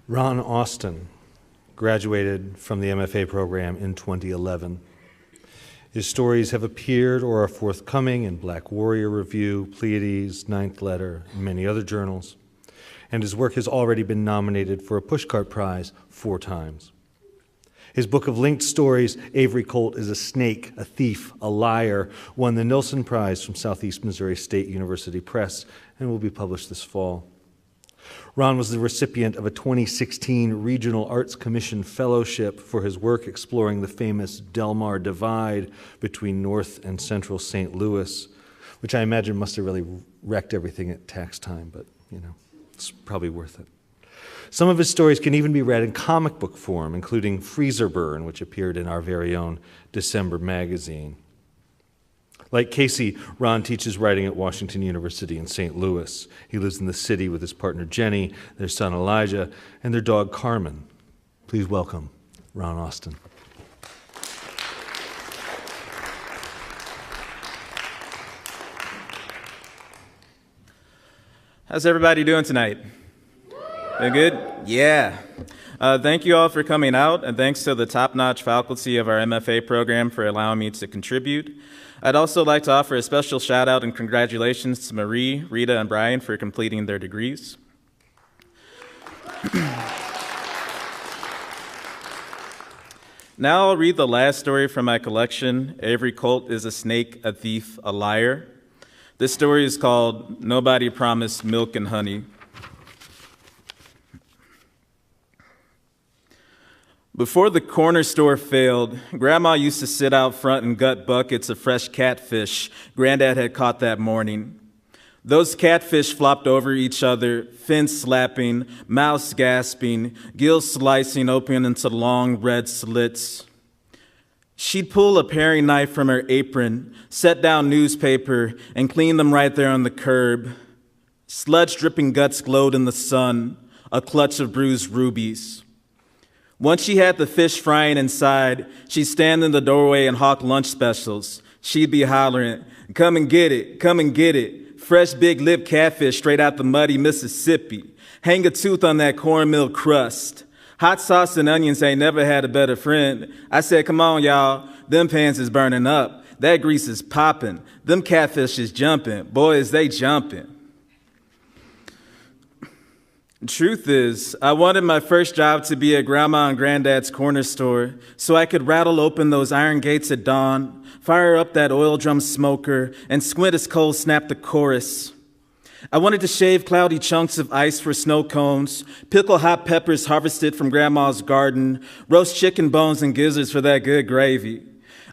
Ron Austin graduated from the MFA program in 2011. His stories have appeared or are forthcoming in Black Warrior Review, Pleiades, Ninth Letter, and many other journals, and his work has already been nominated for a Pushcart Prize 4 times. His book of linked stories, Avery Colt is a Snake, a Thief, a Liar, won the Nelson Prize from Southeast Missouri State University Press and will be published this fall. Ron was the recipient of a 2016 Regional Arts Commission Fellowship for his work exploring the famous Delmar Divide between North and Central St. Louis, which I imagine must have really wrecked everything at tax time, but it's probably worth it. Some of his stories can even be read in comic book form, including Freezer Burn, which appeared in our very own December magazine. Like Casey, Ron teaches writing at Washington University in St. Louis. He lives in the city with his partner Jenny, their son Elijah, and their dog Carmen. Please welcome Ron Austin. How's everybody doing tonight? Been good? Yeah. Thank you all for coming out, and thanks to the top-notch faculty of our MFA program for allowing me to contribute. I'd also like to offer a special shout-out and congratulations to Marie, Rita, and Brian for completing their degrees. Now I'll read the last story from my collection, Avery Colt is a Snake, a Thief, a Liar. This story is called Nobody Promised Milk and Honey. Before the corner store failed, Grandma used to sit out front and gut buckets of fresh catfish Granddad had caught that morning. Those catfish flopped over each other, fins slapping, mouths gasping, gills slicing open into long red slits. She'd pull a paring knife from her apron, set down newspaper, and clean them right there on the curb. Sludge-dripping guts glowed in the sun, a clutch of bruised rubies. Once she had the fish frying inside, she'd stand in the doorway and hawk lunch specials. She'd be hollering, "Come and get it, come and get it. Fresh big lip catfish straight out the muddy Mississippi. Hang a tooth on that cornmeal crust. Hot sauce and onions ain't never had a better friend." I said, "Come on, y'all. Them pans is burning up. That grease is popping. Them catfish is jumping. Boy, is they jumping." Truth is, I wanted my first job to be at Grandma and Granddad's corner store so I could rattle open those iron gates at dawn, fire up that oil drum smoker, and squint as coal snapped the chorus. I wanted to shave cloudy chunks of ice for snow cones, pickle hot peppers harvested from Grandma's garden, roast chicken bones and gizzards for that good gravy.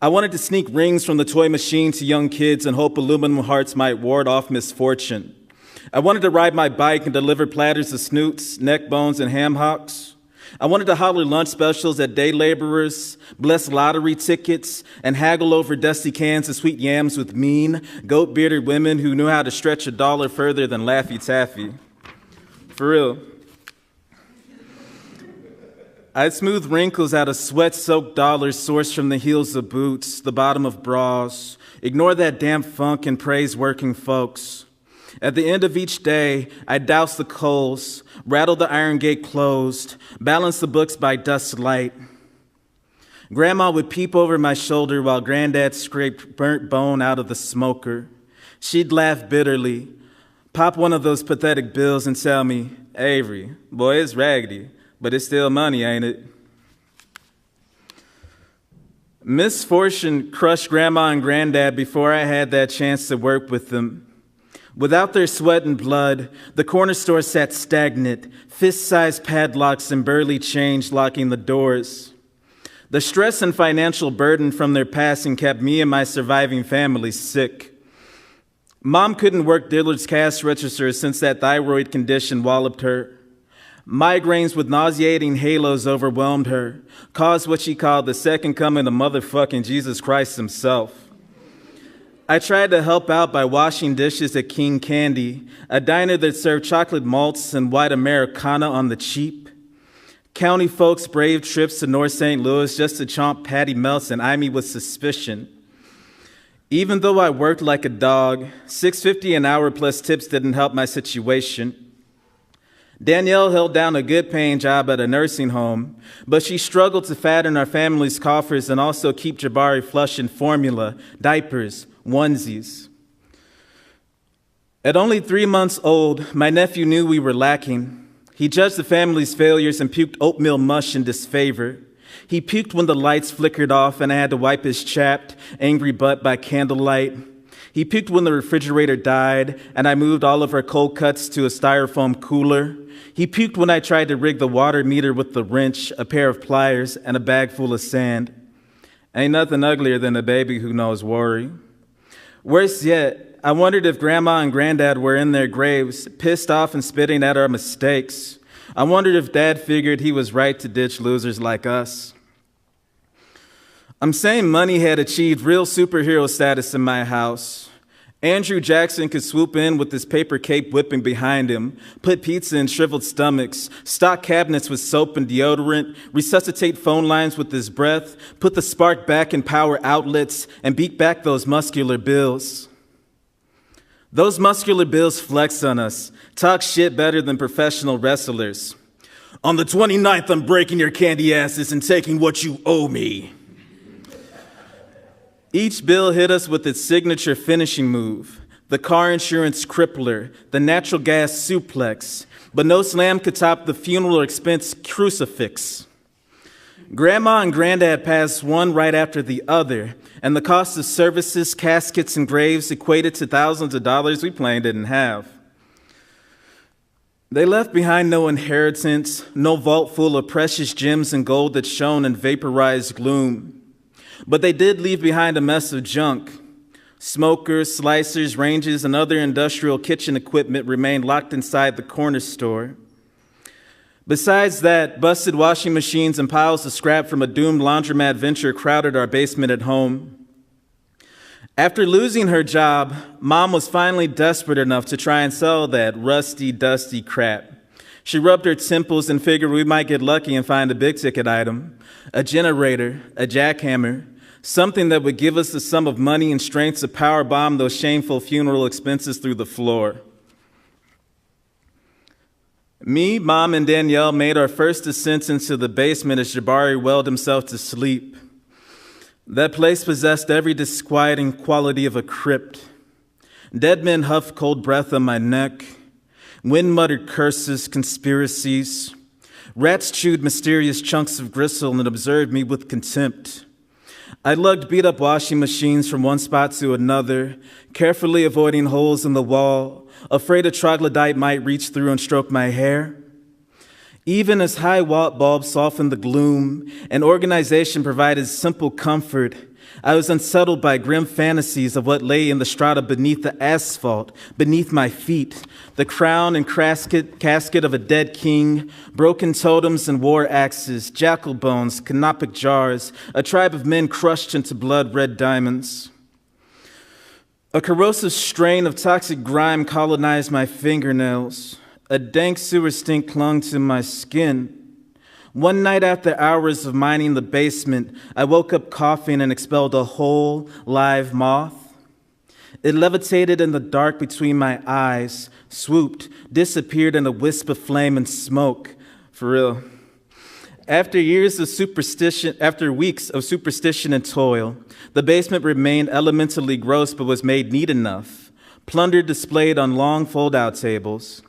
I wanted to sneak rings from the toy machine to young kids and hope aluminum hearts might ward off misfortune. I wanted to ride my bike and deliver platters of snoots, neck bones, and ham hocks. I wanted to holler lunch specials at day laborers, bless lottery tickets, and haggle over dusty cans of sweet yams with mean, goat-bearded women who knew how to stretch $1 further than Laffy Taffy. For real. I'd smooth wrinkles out of sweat-soaked dollars sourced from the heels of boots, the bottom of bras, ignore that damp funk and praise working folks. At the end of each day, I'd douse the coals, rattle the iron gate closed, balance the books by dust light. Grandma would peep over my shoulder while Granddad scraped burnt bone out of the smoker. She'd laugh bitterly, pop one of those pathetic bills and tell me, "Avery, boy, it's raggedy, but it's still money, ain't it?" Misfortune crushed Grandma and Granddad before I had that chance to work with them. Without their sweat and blood, the corner store sat stagnant, fist-sized padlocks and burly change locking the doors. The stress and financial burden from their passing kept me and my surviving family sick. Mom couldn't work Dillard's cash register since that thyroid condition walloped her. Migraines with nauseating halos overwhelmed her, caused what she called the second coming of motherfucking Jesus Christ himself. I tried to help out by washing dishes at King Candy, a diner that served chocolate malts and white Americana on the cheap. County folks braved trips to North St. Louis just to chomp patty melts and eye me with suspicion. Even though I worked like a dog, $6.50 an hour plus tips didn't help my situation. Danielle held down a good-paying job at a nursing home, but she struggled to fatten our family's coffers and also keep Jabari flush in formula, diapers, onesies. At only 3 months old, my nephew knew we were lacking. He judged the family's failures and puked oatmeal mush in disfavor. He puked when the lights flickered off and I had to wipe his chapped, angry butt by candlelight. He puked when the refrigerator died and I moved all of our cold cuts to a styrofoam cooler. He puked when I tried to rig the water meter with a wrench, a pair of pliers, and a bag full of sand. Ain't nothing uglier than a baby who knows worry. Worse yet, I wondered if Grandma and Granddad were in their graves, pissed off and spitting at our mistakes. I wondered if Dad figured he was right to ditch losers like us. I'm saying money had achieved real superhero status in my house. Andrew Jackson could swoop in with his paper cape whipping behind him, put pizza in shriveled stomachs, stock cabinets with soap and deodorant, resuscitate phone lines with his breath, put the spark back in power outlets, and beat back those muscular bills. Those muscular bills flex on us, talk shit better than professional wrestlers. On the 29th, I'm breaking your candy asses and taking what you owe me. Each bill hit us with its signature finishing move, the car insurance crippler, the natural gas suplex, but no slam could top the funeral expense crucifix. Grandma and Granddad passed one right after the other, and the cost of services, caskets, and graves equated to thousands of dollars we plain didn't have. They left behind no inheritance, no vault full of precious gems and gold that shone in vaporized gloom. But they did leave behind a mess of junk. Smokers, slicers, ranges, and other industrial kitchen equipment remained locked inside the corner store. Besides that, busted washing machines and piles of scrap from a doomed laundromat venture crowded our basement at home. After losing her job, Mom was finally desperate enough to try and sell that rusty, dusty crap. She rubbed her temples and figured we might get lucky and find a big-ticket item, a generator, a jackhammer, something that would give us the sum of money and strength to power bomb those shameful funeral expenses through the floor. Me, Mom, and Danielle made our first descent into the basement as Jabari willed himself to sleep. That place possessed every disquieting quality of a crypt. Dead men huffed cold breath on my neck. Wind muttered curses, conspiracies. Rats chewed mysterious chunks of gristle and observed me with contempt. I lugged beat-up washing machines from one spot to another, carefully avoiding holes in the wall, afraid a troglodyte might reach through and stroke my hair. Even as high-watt bulbs softened the gloom and organization provided simple comfort, I was unsettled by grim fantasies of what lay in the strata beneath the asphalt, beneath my feet, the crown and casket of a dead king, broken totems and war axes, jackal bones, canopic jars, a tribe of men crushed into blood-red diamonds. A corrosive strain of toxic grime colonized my fingernails. A dank sewer stink clung to my skin. One night after hours of mining the basement, I woke up coughing and expelled a whole live moth. It levitated in the dark between my eyes, swooped, disappeared in a wisp of flame and smoke. For real. After weeks of superstition and toil, the basement remained elementally gross but was made neat enough, plunder displayed on long fold-out tables.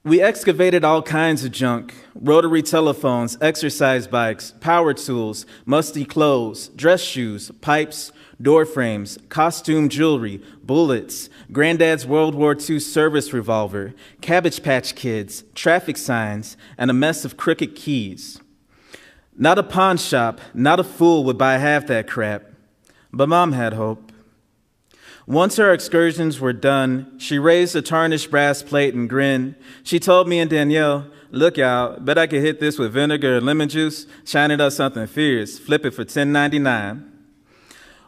We excavated all kinds of junk: rotary telephones, exercise bikes, power tools, musty clothes, dress shoes, pipes, door frames, costume jewelry, bullets, Granddad's World War II service revolver, Cabbage Patch Kids, traffic signs, and a mess of crooked keys. Not a pawn shop, not a fool would buy half that crap, but Mom had hope. Once our excursions were done, she raised a tarnished brass plate and grinned. She told me and Danielle, "Look, y'all, bet I could hit this with vinegar and lemon juice, shine it up something fierce, flip it for $10.99.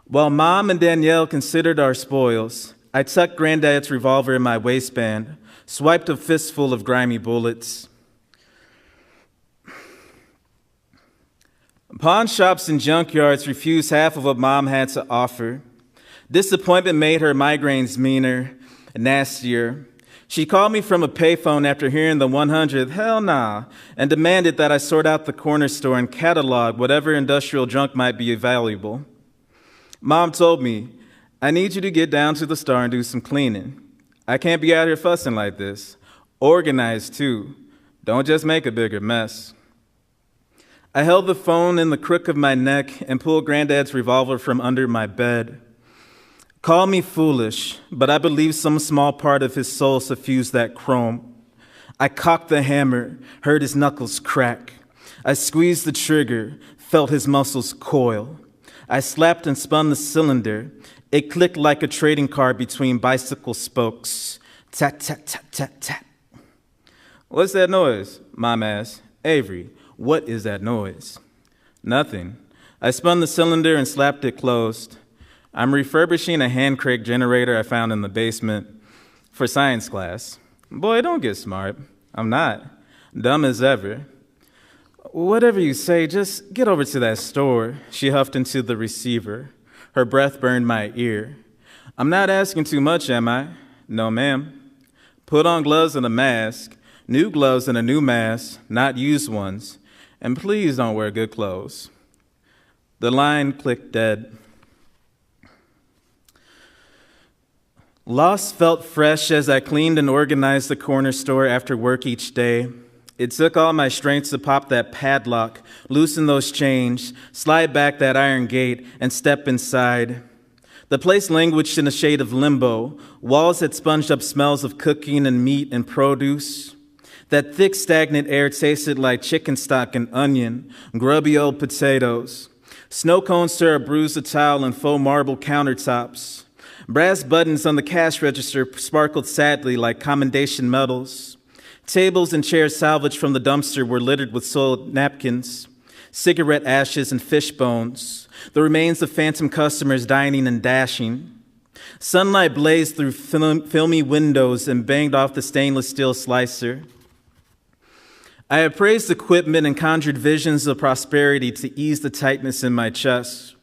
While Mom and Danielle considered our spoils, I tucked Granddad's revolver in my waistband, swiped a fistful of grimy bullets. Pawn shops and junkyards refused half of what Mom had to offer. Disappointment made her migraines meaner, nastier. She called me from a payphone after hearing the 100th hell nah and demanded that I sort out the corner store and catalog whatever industrial junk might be valuable. Mom told me, I need you to get down to the store and do some cleaning. I can't be out here fussing like this. Organized too. Don't just make a bigger mess. I held the phone in the crook of my neck and pulled Granddad's revolver from under my bed. Call me foolish, but I believe some small part of his soul suffused that chrome. I cocked the hammer, heard his knuckles crack. I squeezed the trigger, felt his muscles coil. I slapped and spun the cylinder. It clicked like a trading card between bicycle spokes. Tat, tat, tat, tat, tat. What's that noise? Mom asked. Avery, what is that noise? Nothing. I spun the cylinder and slapped it closed. I'm refurbishing a hand crank generator I found in the basement for science class. Boy, don't get smart. I'm not. Dumb as ever. Whatever you say, just get over to that store. She huffed into the receiver. Her breath burned my ear. I'm not asking too much, am I? No, ma'am. Put on gloves and a mask. New gloves and a new mask, not used ones. And please don't wear good clothes. The line clicked dead. Loss felt fresh as I cleaned and organized the corner store after work each day. It took all my strength to pop that padlock, loosen those chains, slide back that iron gate, and step inside. The place languished in a shade of limbo. Walls had sponged up smells of cooking and meat and produce. That thick, stagnant air tasted like chicken stock and onion, grubby old potatoes. Snow cones syrup bruised the tile and faux marble countertops. Brass buttons on the cash register sparkled sadly like commendation medals. Tables and chairs salvaged from the dumpster were littered with soiled napkins, cigarette ashes, and fish bones, the remains of phantom customers dining and dashing. Sunlight blazed through filmy windows and banged off the stainless steel slicer. I appraised equipment and conjured visions of prosperity to ease the tightness in my chest.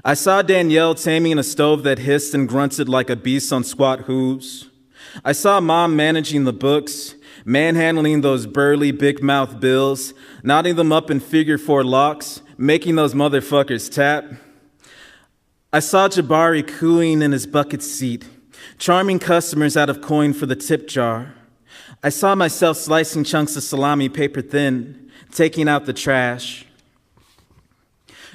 I saw Danielle taming a stove that hissed and grunted like a beast on squat hooves. I saw Mom managing the books, manhandling those burly, big-mouth bills, knotting them up in figure-4 locks, making those motherfuckers tap. I saw Jabari cooing in his bucket seat, charming customers out of coin for the tip jar. I saw myself slicing chunks of salami paper thin, taking out the trash.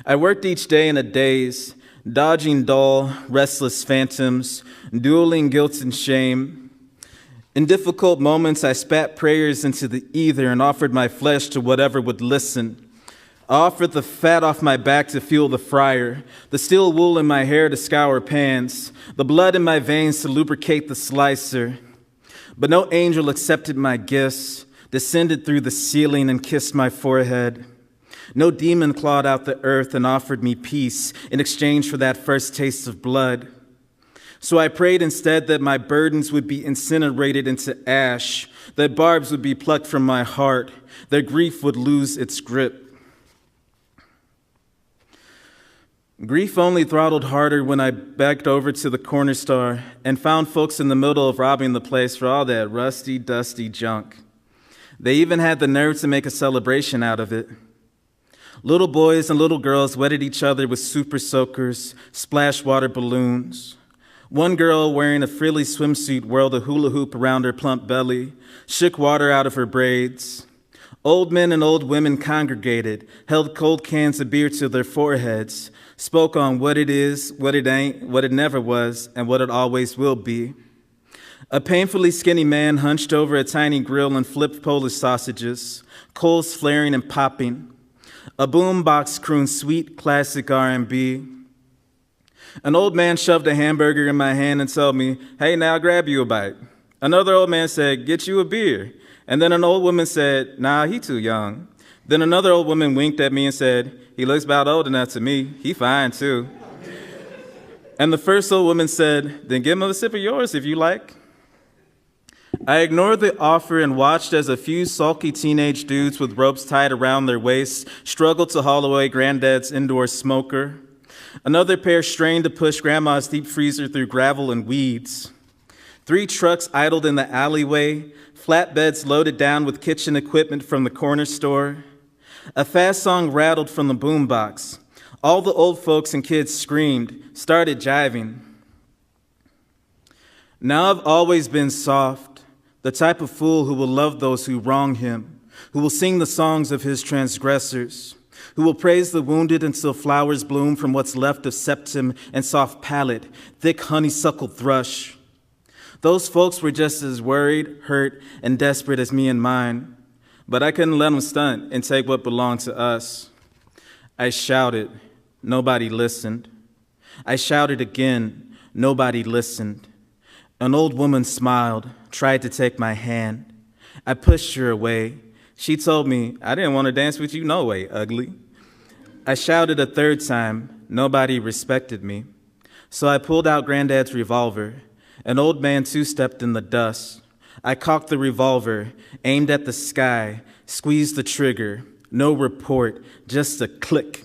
I worked each day in a daze, dodging dull, restless phantoms, dueling guilt and shame. In difficult moments, I spat prayers into the ether and offered my flesh to whatever would listen. I offered the fat off my back to fuel the fryer, the steel wool in my hair to scour pans, the blood in my veins to lubricate the slicer. But no angel accepted my gifts, descended through the ceiling and kissed my forehead. No demon clawed out the earth and offered me peace in exchange for that first taste of blood. So I prayed instead that my burdens would be incinerated into ash, that barbs would be plucked from my heart, that grief would lose its grip. Grief only throttled harder when I backed over to the corner store and found folks in the middle of robbing the place for all that rusty, dusty junk. They even had the nerve to make a celebration out of it. Little boys and little girls wetted each other with super soakers, splash water balloons. One girl wearing a frilly swimsuit whirled a hula hoop around her plump belly, shook water out of her braids. Old men and old women congregated, held cold cans of beer to their foreheads, spoke on what it is, what it ain't, what it never was, and what it always will be. A painfully skinny man hunched over a tiny grill and flipped Polish sausages, coals flaring and popping. A boombox crooned sweet, classic R&B. An old man shoved a hamburger in my hand and told me, "Hey, now grab you a bite." Another old man said, "Get you a beer." And then an old woman said, "Nah, he too young." Then another old woman winked at me and said, "He looks about old enough to me. He fine too." And the first old woman said, "Then give him a sip of yours if you like." I ignored the offer and watched as a few sulky teenage dudes with ropes tied around their waists struggled to haul away Granddad's indoor smoker. Another pair strained to push Grandma's deep freezer through gravel and weeds. 3 trucks idled in the alleyway, flatbeds loaded down with kitchen equipment from the corner store. A fast song rattled from the boombox. All the old folks and kids screamed, started jiving. Now I've always been soft, the type of fool who will love those who wrong him, who will sing the songs of his transgressors, who will praise the wounded until flowers bloom from what's left of septum and soft palate, thick honeysuckle thrush. Those folks were just as worried, hurt, and desperate as me and mine, but I couldn't let them stunt and take what belonged to us. I shouted, nobody listened. I shouted again, nobody listened. An old woman smiled, tried to take my hand. I pushed her away. She told me, I didn't want to dance with you no way, ugly. I shouted a third time. Nobody respected me. So I pulled out Granddad's revolver. An old man two-stepped in the dust. I cocked the revolver, aimed at the sky, squeezed the trigger. No report, just a click.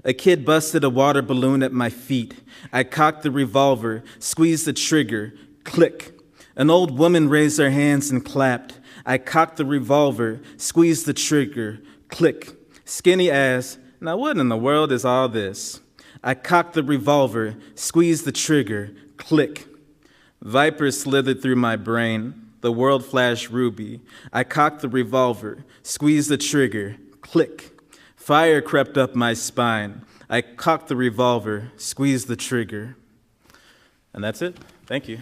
A kid busted a water balloon at my feet. I cocked the revolver, squeezed the trigger, click. An old woman raised her hands and clapped. I cocked the revolver, squeezed the trigger, click. Skinny ass, now what in the world is all this? I cocked the revolver, squeezed the trigger, click. Vipers slithered through my brain. The world flashed ruby. I cocked the revolver, squeezed the trigger, click. Fire crept up my spine. I cocked the revolver, squeezed the trigger. And that's it. Thank you.